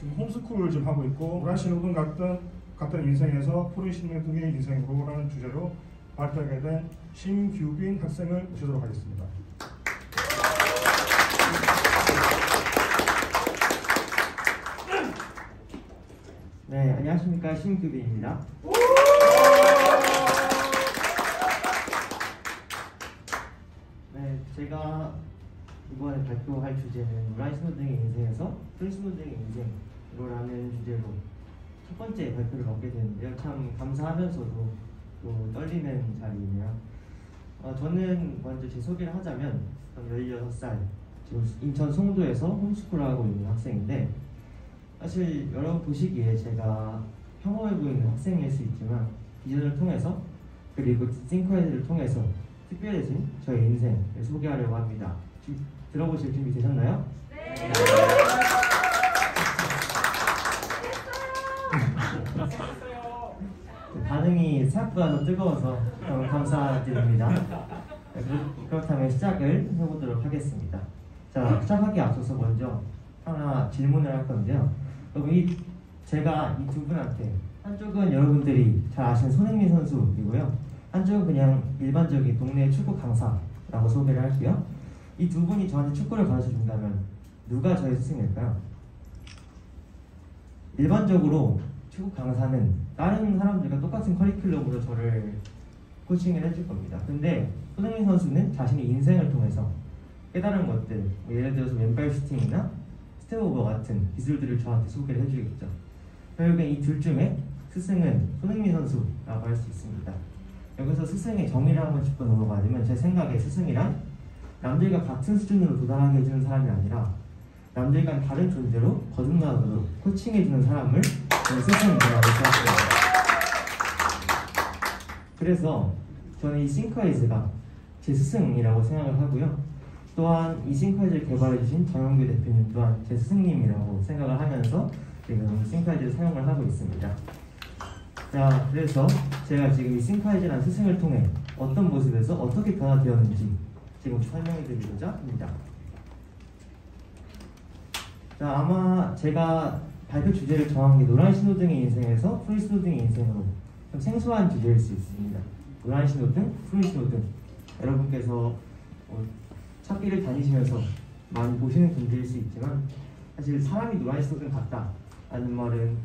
지금 홈스쿨을 좀 하고 있고 노란신호등 같은 인생에서 프로신호등의 인생으로라는 주제로 발표하게 된 심규빈 학생을 모시도록 하겠습니다. 네, 안녕하십니까, 심규빈입니다. 네, 제가 이번에 발표할 주제는 노란신호등의 인생에서 프로신호등의 인생으로라는 주제로 첫 번째 발표를 맡게 되는데요. 참 감사하면서도 또 떨리는 자리이네요. 저는 먼저 제 소개를 하자면 16살, 지금 인천 송도에서 홈스쿨을 하고 있는 학생인데, 사실 여러분 보시기에 제가 평범해 보이는 학생일 수 있지만 비전을 통해서 그리고 싱크헤드를 통해서 특별해진 저의 인생을 소개하려고 합니다. 들어보실 준비 되셨나요? 네! 반응이 생각보다 더 뜨거워서 너무 감사드립니다. 그렇다면 시작을 해보도록 하겠습니다. 자, 시작하기에 앞서서 먼저 하나 질문을 할 건데요. 여러분, 제가 이 두 분한테 한쪽은 여러분들이 잘 아시는 손흥민 선수이고요, 한쪽은 그냥 일반적인 동네 축구 강사라고 소개를 할게요. 이 두 분이 저한테 축구를 가르쳐 준다면 누가 저의 스승일까요? 일반적으로 축구 강사는 다른 사람들과 똑같은 커리큘럼으로 저를 코칭을 해줄 겁니다. 근데 손흥민 선수는 자신의 인생을 통해서 깨달은 것들, 예를 들어서 왼발 슈팅이나 스텝 오버 같은 기술들을 저한테 소개를 해주겠죠. 결국엔 이 둘 중에 스승은 손흥민 선수라고 할 수 있습니다. 여기서 스승의 정의를 한번 짚고 넘어가자면, 제 생각에 스승이란 남들과 같은 수준으로 도달하게 해주는 사람이 아니라 남들과는 다른 존재로 거듭나도록 코칭해주는 사람을 저는 스승이라고 생각합니다. 그래서 저는 이 싱크와이즈가 제 스승이라고 생각을 하고요, 또한 이 싱크와이즈를 개발해주신 정영규 대표님 또한 제 스승님이라고 생각을 하면서 지금 싱크와이즈를 사용을 하고 있습니다. 자, 그래서 제가 지금 이 싱크와이즈라는 스승을 통해 어떤 모습에서 어떻게 변화되었는지 지금 설명해 드리고자 합니다. 자, 아마 제가 발표 주제를 정한 게 노란신호등의 인생에서 푸른신호등의 인생으로 좀 생소한 주제일 수 있습니다. 노란신호등, 푸른신호등, 여러분께서 찾기를 다니시면서 많이 보시는 분들일 수 있지만, 사실 사람이 노란신호등 같다 라는 말은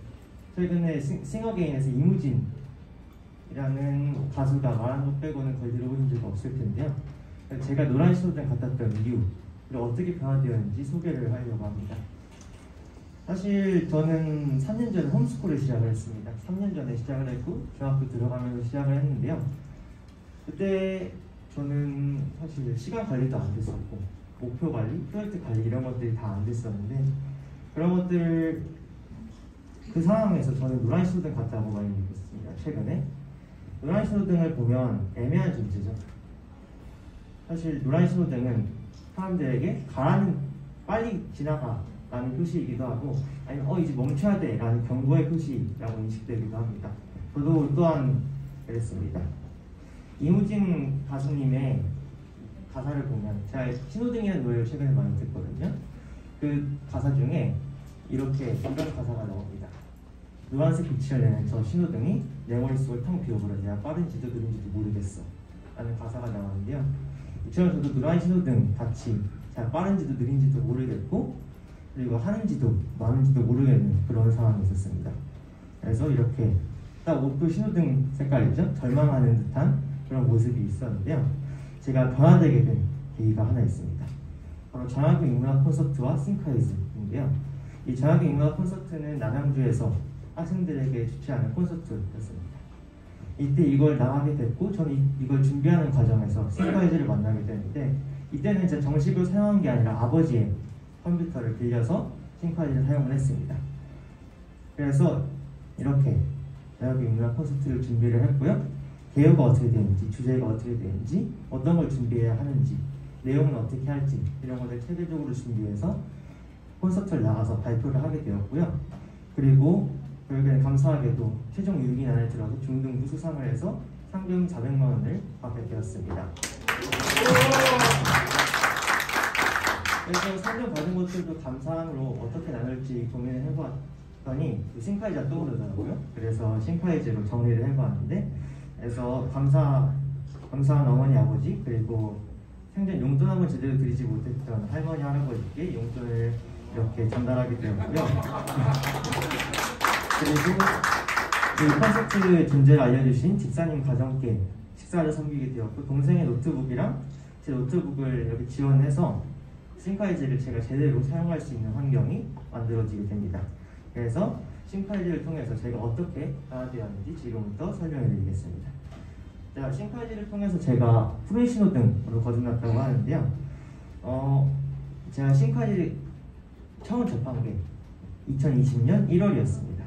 최근에 싱어게인에서 이무진이라는 가수가 말한 것 빼고는 거의 들어보신 적이 없을 텐데요. 제가 노란신호등 같았던 이유, 그리고 어떻게 변화되었는지 소개를 하려고 합니다. 사실 저는 3년 전에 홈스쿨을 시작을 했습니다. 3년 전에 시작을 했고 중학교 들어가면서 시작을 했는데요. 그때 저는 사실 시간 관리도 안 됐었고 목표 관리, 프로젝트 관리 이런 것들이 다 안 됐었는데, 그런 것들 그 상황에서 저는 노란신호등 같다고 많이 느꼈습니다. 최근에 노란신호등을 보면 애매한 존재죠. 사실 노란신호등은 사람들에게 가라는, 빨리 지나가 라는 표시이기도 하고, 아니면 이제 멈춰야 돼 라는 경고의 표시라고 인식되기도 합니다. 저도 또한 그랬습니다. 이무진 가수님의 가사를 보면, 제가 신호등이라는 노래를 최근에 많이 듣거든요. 그 가사 중에 이런 가사가 나옵니다. 노란색 빛을 내는 저 신호등이 내 머릿속을 텅 비워버려 내가 빠른지도 느린지도 모르겠어 라는 가사가 나오는데요. 이처럼 저도 노란 신호등 같이 제가 빠른지도 느린지도 모르겠고, 그리고 하는지도 많은지도 모르겠는 그런 상황이 있었습니다. 그래서 이렇게 딱 옷도 신호등 색깔이죠. 절망하는 듯한 그런 모습이 있었는데요. 제가 변화되게 된 계기가 하나 있습니다. 바로 정학교 인문학 콘서트와 싱크와이즈인데요. 이 정학교 인문학 콘서트는 남양주에서 학생들에게 주최하는 콘서트였습니다. 이때 이걸 나가게 됐고, 저는 이걸 준비하는 과정에서 싱크와이즈를 만나게 되는데, 이때는 제가 정식으로 사용한 게 아니라 아버지의 컴퓨터를 빌려서 싱크와이즈를 사용을 했습니다. 그래서 이렇게 정학교 인문학 콘서트를 준비를 했고요. 개요가 어떻게 되는지, 주제가 어떻게 되는지, 어떤 걸 준비해야 하는지, 내용은 어떻게 할지 이런 것을 체계적으로 준비해서 콘서트를 나가서 발표를 하게 되었고요. 그리고 결국에는 감사하게도 최종 6위 안에 들어서 중등부 수상을 해서 상금 400만 원을 받게 되었습니다. 그래서 상금 받은 것들도 감사함으로 어떻게 나눌지 고민을 해보았더니 싱카이즈가 떠오르더라고요. 그래서 싱카이즈로 정리를 해보았는데, 그래서 감사한 어머니 아버지, 그리고 생전 용돈 한번 제대로 드리지 못했던 할머니 할아버지께 용돈을 이렇게 전달하게 되었고요. 그리고 이 콘서트 존재를 알려주신 집사님 가정께 식사를 섬기게 되었고, 동생의 노트북이랑 제 노트북을 이렇게 지원해서 싱카이즈를 제가 제대로 사용할 수 있는 환경이 만들어지게 됩니다. 그래서 싱카이즈를 통해서 제가 어떻게 변화되었는지 지금부터 설명해 드리겠습니다. 자, 싱카이즈를 통해서 제가 프로의 신호등으로 거듭났다고 하는데요. 제가 싱카이즈 처음 접한 게 2020년 1월이었습니다.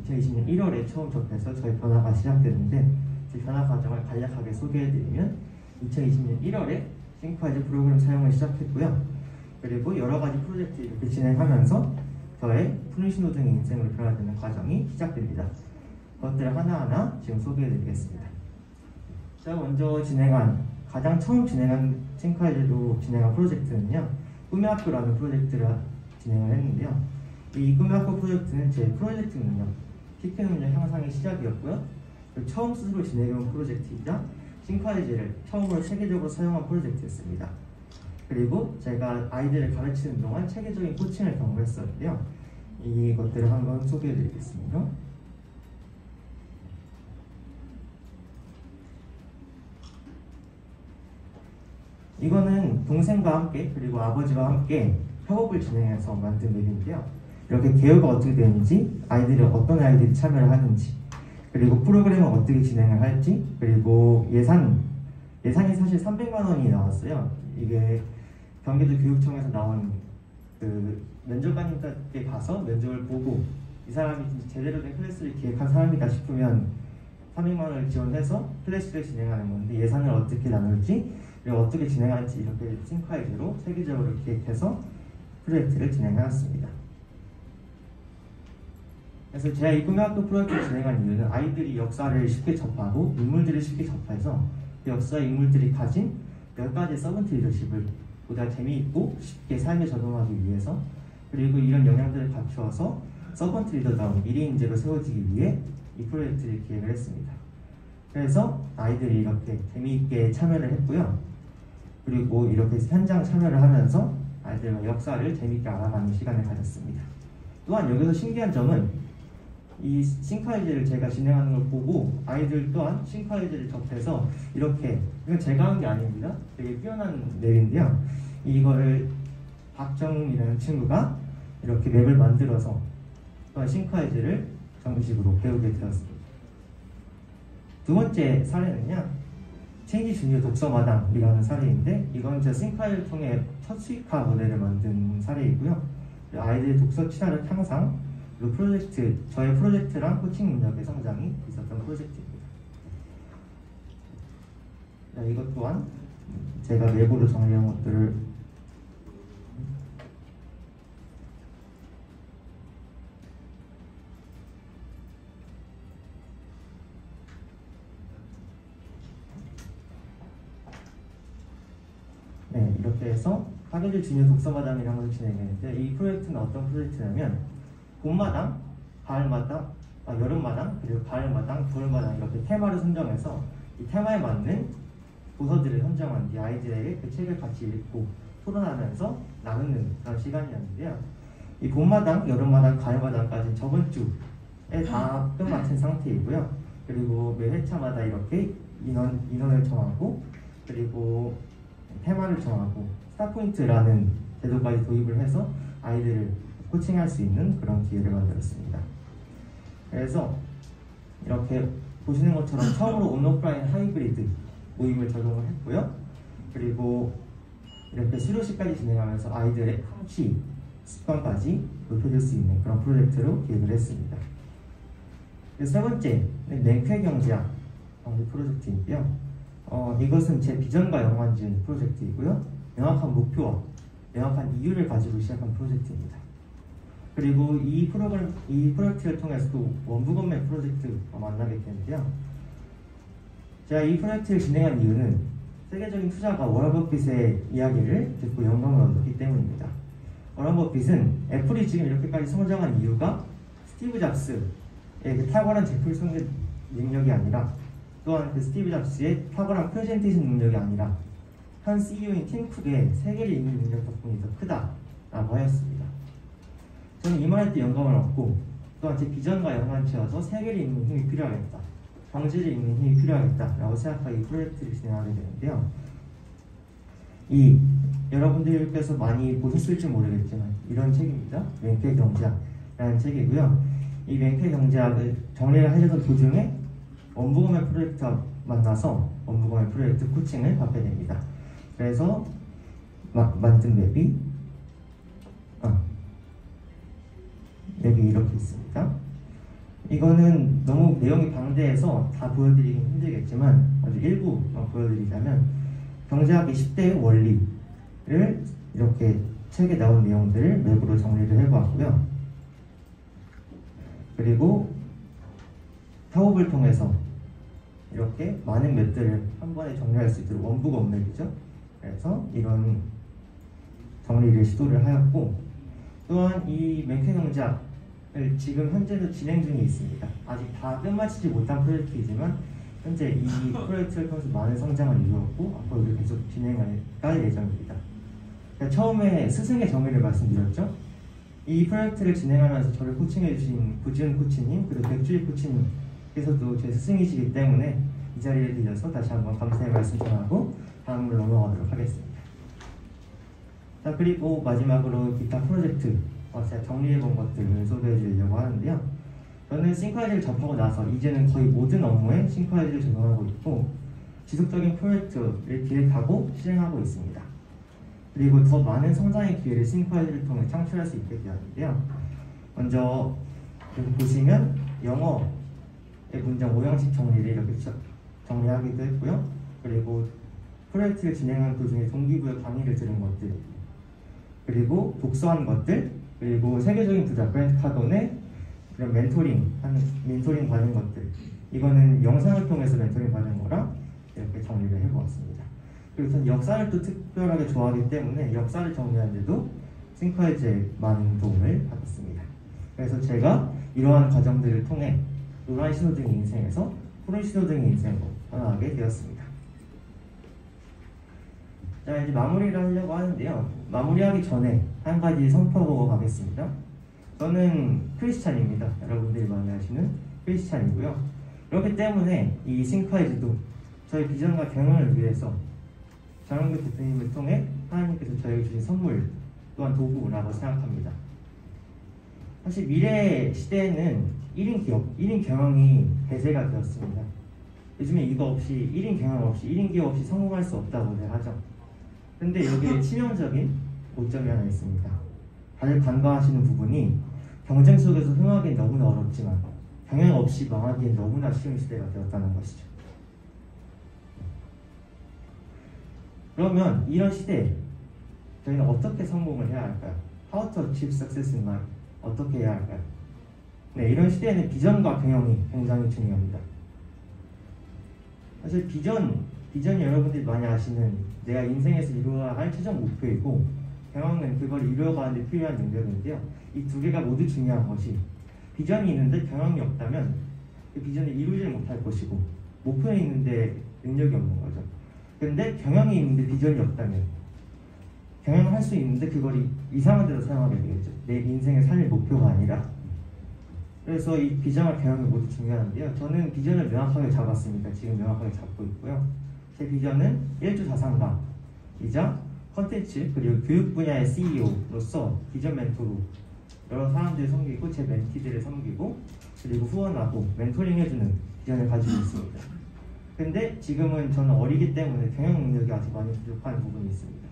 2020년 1월에 처음 접해서 저희 변화가 시작됐는데, 제 변화 과정을 간략하게 소개해드리면 2020년 1월에 싱카이즈 프로그램 사용을 시작했고요. 그리고 여러 가지 프로젝트 이렇게 진행하면서 저의 프로의 신호등의 인생으로 변화되는 과정이 시작됩니다. 그것들을 하나하나 지금 소개해드리겠습니다. 제가 먼저 가장 처음 진행한 싱카이즈로 진행한 프로젝트는요, 꿈의 학교라는 프로젝트를 진행을 했는데요. 이 꿈의 학교 프로젝트는 제 프로젝트 능력, 키크 능력 향상의 시작이었고요. 처음 스스로 진행해온 프로젝트이자 싱카이즈를 처음으로 체계적으로 사용한 프로젝트였습니다. 그리고 제가 아이들을 가르치는 동안 체계적인 코칭을 경험했었는데요. 이것들을 한번 소개해드리겠습니다. 이거는 동생과 함께 그리고 아버지와 함께 협업을 진행해서 만든 맵인데요. 이렇게 개요가 어떻게 되는지, 어떤 아이들이 참여를 하는지, 그리고 프로그램을 어떻게 진행을 할지, 그리고 예산이 사실 300만 원이 나왔어요. 이게 경기도 교육청에서 나온 그 면접관님께 가서 면접을 보고 이 사람이 제대로 된 클래스를 기획한 사람이다 싶으면 300만 원을 지원해서 클래스를 진행하는 건데, 예산을 어떻게 나눌지, 그리고 어떻게 진행할지 이렇게 싱카이즈로 체계적으로 기획해서 프로젝트를 진행해왔습니다. 그래서 제가 이 꿈의 학교 프로젝트를 진행한 이유는 아이들이 역사를 쉽게 접하고 인물들을 쉽게 접해서 그 역사 인물들이 가진 몇 가지 서번트 리더십을 보다 재미있고 쉽게 삶에 적용하기 위해서, 그리고 이런 영향들을 갖추어서 서번트 리더다운 미래인재로 세워지기 위해 이 프로젝트를 기획을 했습니다. 그래서 아이들이 이렇게 재미있게 참여를 했고요. 그리고 이렇게 현장 참여를 하면서 아이들과 역사를 재미있게 알아가는 시간을 가졌습니다. 또한 여기서 신기한 점은 이 싱카이즈를 제가 진행하는 걸 보고 아이들 또한 싱카이즈를 접해서 이렇게, 이건 제가 한 게 아닙니다. 되게 뛰어난 맵인데요. 이거를 박정이라는 친구가 이렇게 맵을 만들어서 또한 싱카이즈를 정식으로 배우게 되었습니다. 두 번째 사례는요, 체인지 주니어 독서마당이라는 사례인데, 이건 제 싱카이즈를 통해 첫 수익화 모델을 만든 사례이고요. 아이들의 독서 친화력 향상, 그리고 저의 프로젝트랑 코칭 능력의 성장이 있었던 프로젝트입니다. 이것 또한 제가 내부로 정리한 것들을 이렇게 해서 하계주 주니어 독서마당이라는 것을 진행했는데, 이 프로젝트는 어떤 프로젝트냐면 봄마당, 가을마당, 여름마당, 그리고 가을마당, 겨울마당 이렇게 테마를 선정해서 이 테마에 맞는 도서들을 선정한 뒤 아이들에게 그 책을 같이 읽고 토론하면서 나누는 그런 시간이었는데요. 이 봄마당, 여름마당, 가을마당까지는 저번 주에 다 끝마친 상태이고요. 그리고 매 회차마다 이렇게 인원을 정하고, 그리고 테마를 정하고 스타포인트라는 제도까지 도입을 해서 아이들을 코칭할 수 있는 그런 기회를 만들었습니다. 그래서 이렇게 보시는 것처럼 처음으로 온오프라인 하이브리드 모임을 적용을 했고요. 그리고 이렇게 수료식까지 진행하면서 아이들의 성취 습관까지 높여줄 수 있는 그런 프로젝트로 기획을 했습니다. 세 번째, 냉쾌 경제학 프로젝트인데요. 이것은 제 비전과 연관지은 프로젝트이고요. 명확한 목표와 명확한 이유를 가지고 시작한 프로젝트입니다. 그리고 이 프로젝트를 통해서 또 원부건매 프로젝트가 만나게 되는데요. 제가 이 프로젝트를 진행한 이유는 세계적인 투자가 워런 버핏의 이야기를 듣고 영감을 얻었기 때문입니다. 워런 버핏은 애플이 지금 이렇게까지 성장한 이유가 스티브 잡스의 그 탁월한 제품 소개 능력이 아니라, 또한 그 스티브 잡스의 탁월한 프레젠테이션 능력이 아니라 한 CEO인 팀 쿡의 세계를 잇는 능력 덕분이 더 크다라고 하였습니다. 저는 이 말할 때 영감을 얻고, 또한 제 비전과 연관지어서 세계를 잇는 힘이 필요하겠다, 경제를 잇는 힘이 필요하겠다라고 생각하기 프로젝트를 진행하게 되는데요. 여러분들께서 많이 보셨을지 모르겠지만 이런 책입니다. 맹쾌 경제학이라는 책이고요. 이 맹쾌 경제학을 정리를 하려던 도중에 원부검의 프로젝트와 만나서 원부검의 프로젝트 코칭을 받게 됩니다. 그래서 만든 맵이 이렇게 있습니다. 이거는 너무 내용이 방대해서 다 보여드리긴 힘들겠지만 아주 일부만 보여드리자면, 경제학의 10대의 원리를 이렇게 책에 나온 내용들을 맵으로 정리를 해보았고요. 그리고 타업을 통해서 이렇게 많은 맵들을 한 번에 정리할 수 있도록 원부검 맵이죠. 그래서 이런 정리를 시도를 하였고, 또한 이 맹쾌 경제학을 지금 현재도 진행 중에 있습니다. 아직 다 끝마치지 못한 프로젝트이지만 현재 이 프로젝트를 통해서 많은 성장을 이루었고 앞으로도 계속 진행할 예정입니다. 그러니까 처음에 스승의 정의를 말씀드렸죠. 이 프로젝트를 진행하면서 저를 코칭해주신 구지은 코치님, 그리고 백주희 코치님께서도 제 스승이시기 때문에 이 자리에 들려서 다시 한번 감사의 말씀 전하고 다음으로 넘어가도록 하겠습니다. 자, 그리고 마지막으로 기타 프로젝트, 제가 정리해본 것들을 소개해드리려고 하는데요. 저는 싱크아이즈를 접하고 나서 이제는 거의 모든 업무에 싱크아이즈를 적용하고 있고, 지속적인 프로젝트를 기획하고 실행하고 있습니다. 그리고 더 많은 성장의 기회를 싱크아이즈를 통해 창출할 수 있게 되었는데요. 먼저 여기 보시면 영어의 문장 5형식 정리를 이렇게 정리하기도 했고요. 그리고 프로젝트를 진행하는 도중에 동기부여 강의를 들은 것들, 그리고 독서한 것들, 그리고 세계적인 부자 그랜트 카돈의 그런 멘토링 받은 것들, 이거는 영상을 통해서 멘토링 받은 거라 이렇게 정리를 해보았습니다. 그리고 전 역사를 또 특별하게 좋아하기 때문에 역사를 정리하는데도 싱크아이즈에 많은 도움을 받았습니다. 그래서 제가 이러한 과정들을 통해 노란 신호등의 인생에서 푸른 신호등의 인생으로 변화하게 되었습니다. 자, 이제 마무리를 하려고 하는데요. 마무리하기 전에 한 가지 선포하고 가겠습니다. 저는 크리스찬입니다. 여러분들이 많이 아시는 크리스찬이고요. 그렇기 때문에 이 싱크아이즈도 저희 비전과 경영을 위해서 장영규 대표님을 통해 하나님께서 저에게 주신 선물, 또한 도구라고 생각합니다. 사실 미래 시대에는 1인 기업, 1인 경영이 대세가 되었습니다. 요즘에 이거 없이 1인 경영 없이 1인 기업 없이 성공할 수 없다고들 하죠. 근데 여기에 치명적인 오점이 하나 있습니다. 다들 간과하시는 부분이 경쟁 속에서 흥하기엔 너무나 어렵지만 경영 없이 망하기엔 너무나 쉬운 시대가 되었다는 것이죠. 그러면 이런 시대에 저희는 어떻게 성공을 해야 할까요? How to achieve success in life? 어떻게 해야 할까요? 네, 이런 시대에는 비전과 경영이 굉장히 중요합니다. 사실 비전이 여러분들이 많이 아시는 내가 인생에서 이루어야 할 최종 목표이고, 경영은 그걸 이루어가는 데 필요한 능력인데요. 이 두 개가 모두 중요한 것이, 비전이 있는데 경영이 없다면 그 비전을 이루지 못할 것이고, 목표는 있는데 능력이 없는 거죠. 근데 경영이 있는데 비전이 없다면 경영을 할 수 있는데 그걸 이상한 데서 사용하게 되겠죠. 내 인생의 삶의 목표가 아니라. 그래서 이 비전과 경영이 모두 중요한데요. 저는 비전을 명확하게 잡았습니다. 지금 명확하게 잡고 있고요. 제 비전은 1조 자산가이자 컨텐츠 그리고 교육 분야의 CEO로서 비전 멘토로 여러 사람들을 섬기고 제 멘티들을 섬기고 그리고 후원하고 멘토링 해주는 비전을 가지고 있습니다. 근데 지금은 저는 어리기 때문에 경영 능력이 아직 많이 부족한 부분이 있습니다.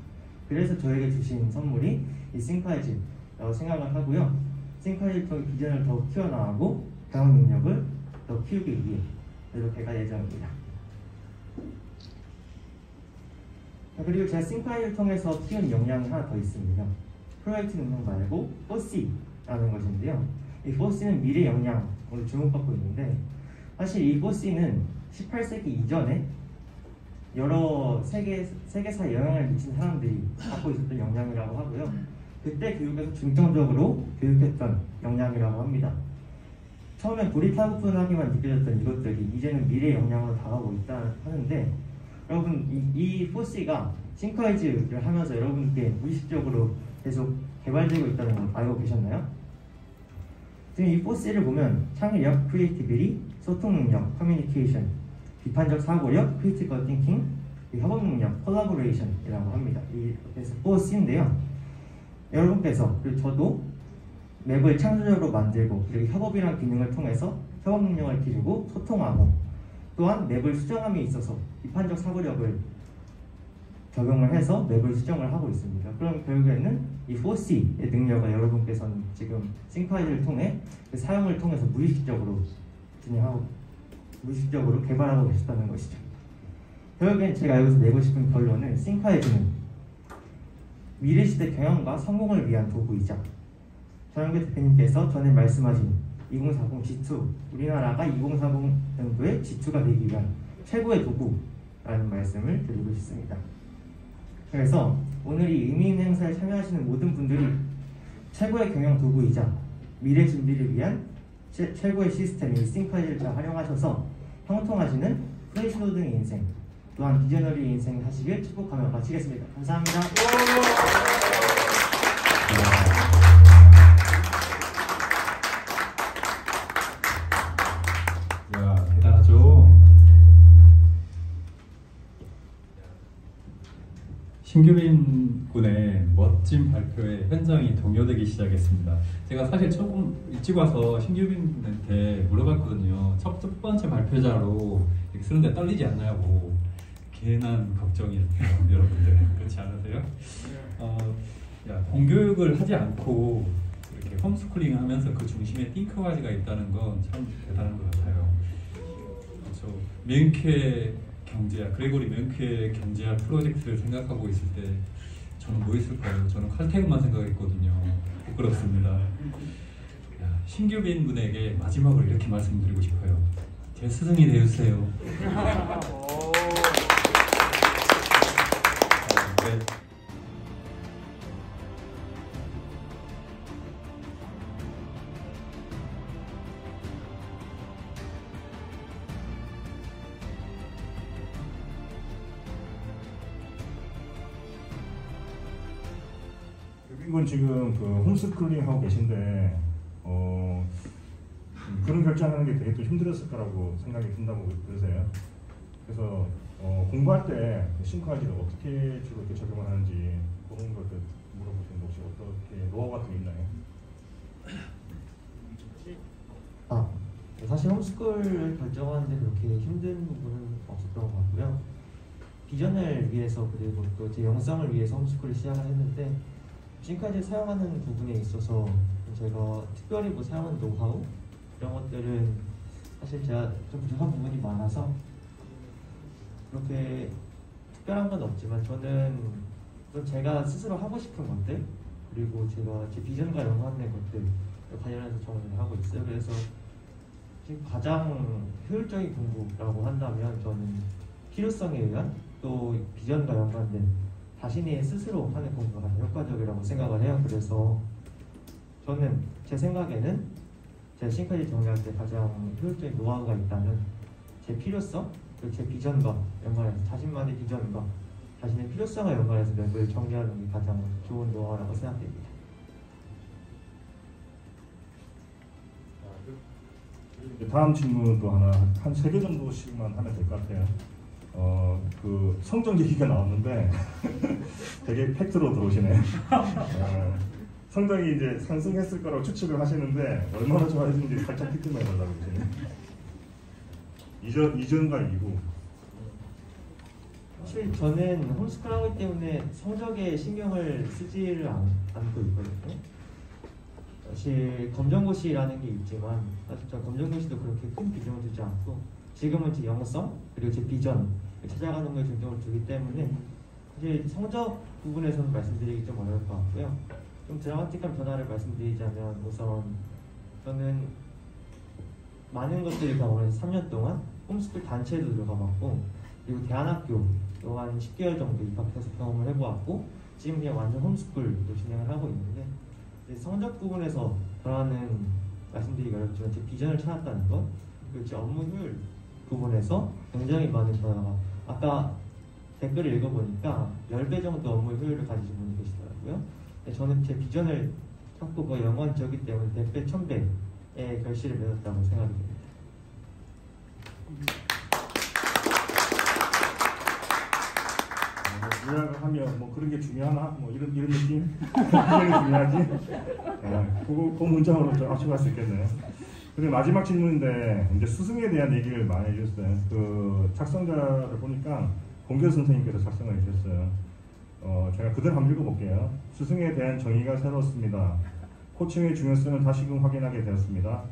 그래서 저에게 주신 선물이 이 싱크아이즈라고 생각을 하고요. 싱크아이즈를 통해 비전을 더 키워나가고 경영 능력을 더 키우기 위해 이렇게 갈 예정입니다. 그리고 제가 싱크아이즈를 통해서 키운 역량이 하나 더 있습니다. 프로젝트 능력 말고 4C라는 것인데요. 이 4C는 미래 역량으로 주목받고 있는데, 사실 이 4C는 18세기 이전에 여러 세계사에 영향을 미친 사람들이 갖고 있었던 역량이라고 하고요. 그때 교육에서 중점적으로 교육했던 역량이라고 합니다. 처음엔 고리타분하게만 느껴졌던 이것들이 이제는 미래의 역량으로 다가오고 있다 하는데, 여러분 이 포시가 싱크와이즈를 하면서 여러분께 무의식적으로 계속 개발되고 있다는 걸 알고 계셨나요? 지금 이 포시를 보면 창의력, 크리에이티비티, 소통 능력, 커뮤니케이션, 비판적 사고력, 크리티컬 띵킹, 협업 능력, 콜라보레이션이라고 합니다. 이 포시인데요. 여러분께서 그리고 저도 맵을 창조적으로 만들고 그리고 협업이라는 기능을 통해서 협업 능력을 기르고 소통하고, 또한 맵을 수정함에 있어서 비판적 사고력을 적용을 해서 맵을 수정을 하고 있습니다. 그럼 결국에는 이 4C의 능력을 여러분께서는 지금 싱크와이즈를 통해 그 사용을 통해서 무의식적으로 개발하고 계시다는 것이죠. 결국엔 제가 여기서 내고 싶은 결론은 싱크와이즈는 미래시대 경영과 성공을 위한 도구이자 전영배 대표님께서 전에 말씀하신 2040 G2, 우리나라가 2040년도에 G2가 되기 위한 최고의 도구라는 말씀을 드리고 싶습니다. 그래서 오늘 이 의미 있는 행사에 참여하시는 모든 분들이 최고의 경영 도구이자 미래 준비를 위한 최고의 시스템인 싱크와이즈를 잘 활용하셔서 형통하시는 프레시로드의 인생, 또한 비저너리 인생 하시길 축복하며 마치겠습니다. 감사합니다. 야, 대단하죠. 신규빈 군의 멋진 발표에 현장이 동요되기 시작했습니다. 제가 사실 조금 일찍 와서 신규빈한테 물어봤거든요. 첫 번째 발표자로 이렇게 쓰는데 떨리지 않냐고. 괜한 걱정이에요, 여러분들. 그렇지 않으세요? 공교육을 하지 않고 이렇게 홈스쿨링 하면서 그 중심에 띵크와이즈가 있다는 건 참 대단한 것 같아요. 그렇죠. 명쾌 경제학, 그레고리 명쾌 경제학 프로젝트를 생각하고 있을 때 저는 뭐 했을까요? 저는 칼퇴근만 생각했거든요. 부끄럽습니다. 신규빈 군에게 마지막으로 이렇게 말씀드리고 싶어요. 제 스승이 되어주세요. 네. 군 지금 그 홈스쿨링 하고 계신데 그런 결정하는 게 되게 또 힘들었을 거라고 생각이 든다고 그러세요. 그래서 공부할 때 싱크와이즈를 어떻게 주로 이렇게 적용을 하는지 그런 걸 물어보시는데 혹시 어떻게 노하우 같은 게 있나요? 사실 홈스쿨을 결정하는데 그렇게 힘든 부분은 없었던 것 같고요. 비전을 위해서 그리고 또 제 영상을 위해서 홈스쿨을 시작을 했는데, 지금까지 사용하는 부분에 있어서 제가 특별히 뭐 사용하는 노하우 이런 것들은 사실 제가 좀 부족한 부분이 많아서 그렇게 특별한 건 없지만, 저는 좀 제가 스스로 하고 싶은 것들 그리고 제가 제 비전과 연관된 것들 관련해서 정을 하고 있어요. 그래서 지금 가장 효율적인 공부라고 한다면 저는 필요성에 의한 또 비전과 연관된 자신이 스스로 하는 공부가 가장 효과적이라고 생각을 해요. 그래서 저는 제 생각에는 제 싱크와이즈 정리할 때 가장 효율적인 노하우가 있다면 제 필요성 그리고 제 비전과 연관해서 자신만의 비전과 자신의 필요성과 연관해서 맵을 정리하는 게 가장 좋은 노하우라고 생각됩니다. 다음 질문도 하나 한 3개 정도씩만 하면 될 것 같아요. 그 성적 얘기가 나왔는데 되게 팩트로 들어오시네요. 성적이 이제 상승했을 거라고 추측을 하시는데 얼마나 좋아졌는지 살짝 팩트만 해달라고 그러시네요. 이전과 이후. 사실 저는 홈스쿨 하기 때문에 성적에 신경을 쓰지를 않고 있거든요. 사실 검정고시라는 게 있지만 사실 저 검정고시도 그렇게 큰 비중을 두지 않고 지금은 제 영성 그리고 제 비전 찾아가는 거에 중점을 두기 때문에 사실 성적 부분에서는 말씀드리기 좀 어려울 것 같고요. 좀 드라마틱한 변화를 말씀드리자면 우선 저는 많은 것들이 경험해서 3년 동안 홈스쿨 단체에도 들어가 봤고 그리고 대안학교 또 한 10개월 정도 입학해서 경험을 해보았고 지금 그냥 완전 홈스쿨도 진행을 하고 있는데 이제 성적 부분에서 변화는 말씀드리기 어렵지만 제 비전을 찾았다는 것 그리고 제 업무 효율 부분에서 굉장히 많은 변화가 아까 댓글을 읽어보니까 10배 정도 업무 효율을 가지신 분이 계시더라고요. 저는 제 비전을 찾고 그 영원적이기 때문에 100배, 1000배의 결실을 맺었다고 생각이 됩니다. 요약을 하면 뭐 그런 게 중요하나? 뭐 이런 느낌? 굉장히 중요하지? 그 문장으로 좀 압축할 수 있겠네요. 그리고 마지막 질문인데 이제 스승에 대한 얘기를 많이 해주셨어요. 그 작성자를 보니까 공교 선생님께서 작성을 해주셨어요. 제가 그대로 한번 읽어볼게요. 스승에 대한 정의가 새로웠습니다. 코칭의 중요성을 다시금 확인하게 되었습니다.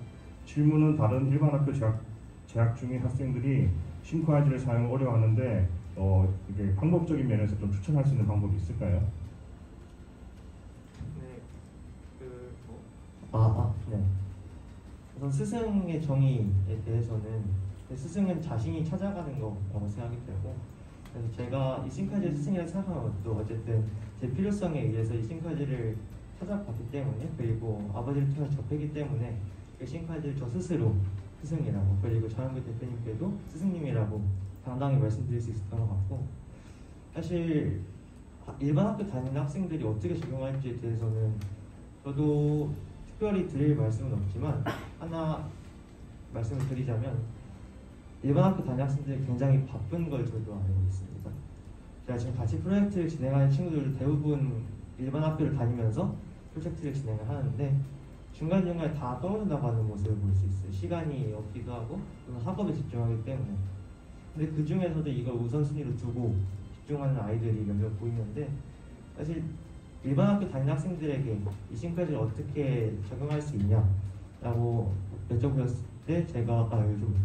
질문은 다른 일반 학교 재학 중인 학생들이 싱크아이즈를 사용을 어려워하는데 이게 방법적인 면에서 좀 추천할 수 있는 방법이 있을까요? 네. 우선 스승의 정의에 대해서는 스승은 자신이 찾아가는 거라고 생각이 되고 그래서 제가 이 싱크아이즈를 스승이라고 생각하는 것도 어쨌든 제 필요성에 의해서 이 싱크아이즈를 찾아봤기 때문에 그리고 아버지를 통해서 접했기 때문에 이 싱크아이즈를 저 스스로 스승이라고 그리고 전한규 대표님께도 스승님이라고 당당히 말씀드릴 수 있었던 것 같고 사실 일반 학교 다니는 학생들이 어떻게 적용할지에 대해서는 저도 특별히 드릴 말씀은 없지만 하나 말씀을 드리자면 일반 학교 다니는 학생들이 굉장히 바쁜 걸 저도 알고 있습니다. 제가 지금 같이 프로젝트를 진행하는 친구들도 대부분 일반 학교를 다니면서 프로젝트를 진행을 하는데 중간중간에 다 떨어져 나가는 모습을 볼 수 있어요. 시간이 없기도 하고 또는 학업에 집중하기 때문에 근데 그 중에서도 이걸 우선순위로 두고 집중하는 아이들이 몇몇 보이는데 사실 일반 학교 다니는 학생들에게 이 싱크아이즈를 어떻게 적용할 수 있냐라고 여쭤보셨을 때 제가 좀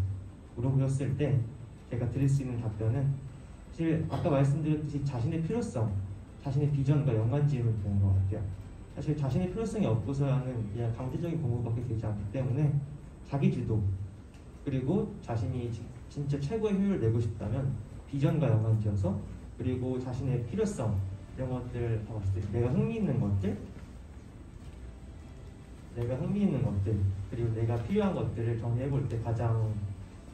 물어보셨을 때 제가 드릴 수 있는 답변은 사실 아까 말씀드렸듯이 자신의 필요성, 자신의 비전과 연관지으면 되는 것 같아요. 사실 자신의 필요성이 없고서는 그냥 강제적인 공부밖에 되지 않기 때문에 자기주도 그리고 자신이 진짜 최고의 효율을 내고 싶다면 비전과 연관지어서 그리고 자신의 필요성 이런 것들을 다 봤을 때 내가 흥미있는 것들 그리고 내가 필요한 것들을 정리해볼 때 가장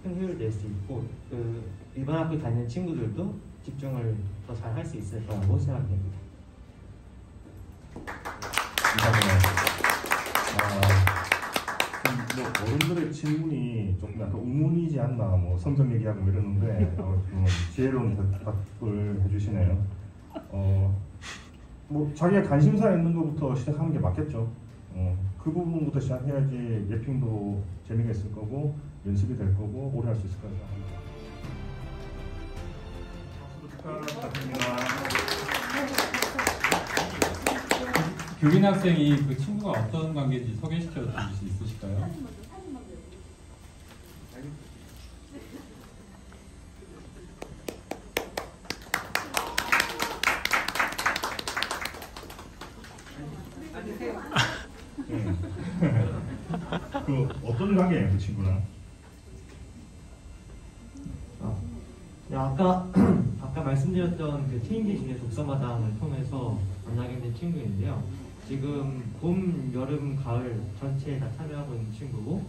큰 효율을 낼 수 있고 그 일반 학교 다니는 친구들도 집중을 더 잘 할 수 있을 거라고 생각됩니다. 뭐 어른들의 질문이 좀 약간 우문이지 않나 뭐 성적 얘기하고 이러는데 지혜로운 답을 해주시네요. 뭐 자기가 관심사 있는 것부터 시작하는 게 맞겠죠. 그 부분부터 시작해야지 예핑도 재미가 있을 거고 연습이 될 거고 오래 할 수 있을 거라고 합니다. 박수 부탁드립니다. 교빈 학생이 그 친구가 어떤 관계인지 소개시켜 주실 수 있으실까요? 그 어떤 관계예요, 그 친구랑? 아까 말씀드렸던 그 체인지 중에 독서마당을 통해서 만나게 된 친구인데요. 지금 봄, 여름, 가을 전체에 다 참여하고 있는 친구고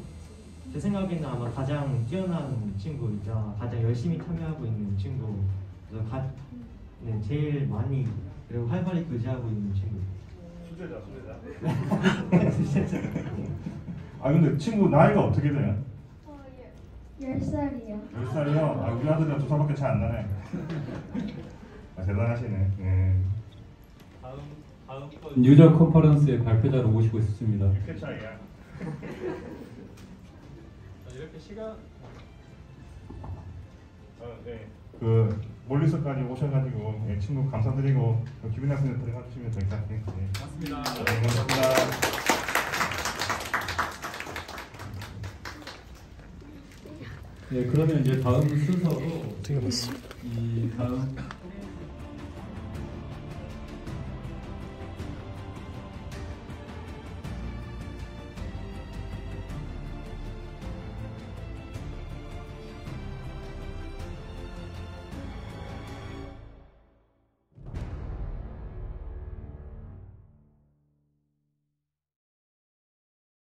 제 생각에는 아마 가장 뛰어난 친구이자 가장 열심히 참여하고 있는 친구 그래서 제일 많이 그리고 활발히 교제하고 있는 친구. 수제자. 아 근데 친구 나이가 어떻게 돼요? 10살이요. 10살이요? 우리 아들이랑 2살밖에 차이 안 나네. 대단하시네. 네. 다음 유저 컨퍼런스에 발표자로 모시고 있습니다. 6세 차이야. 이렇게 시간 네. 그 멀리서까지 오셔가지고 네, 친구 감사드리고 기빈 학생들 들어가 주시면 될 것 같아요. 네. 맞습니다. 네, 감사합니다. 네, 그러면 이제 다음 순서로 이 다음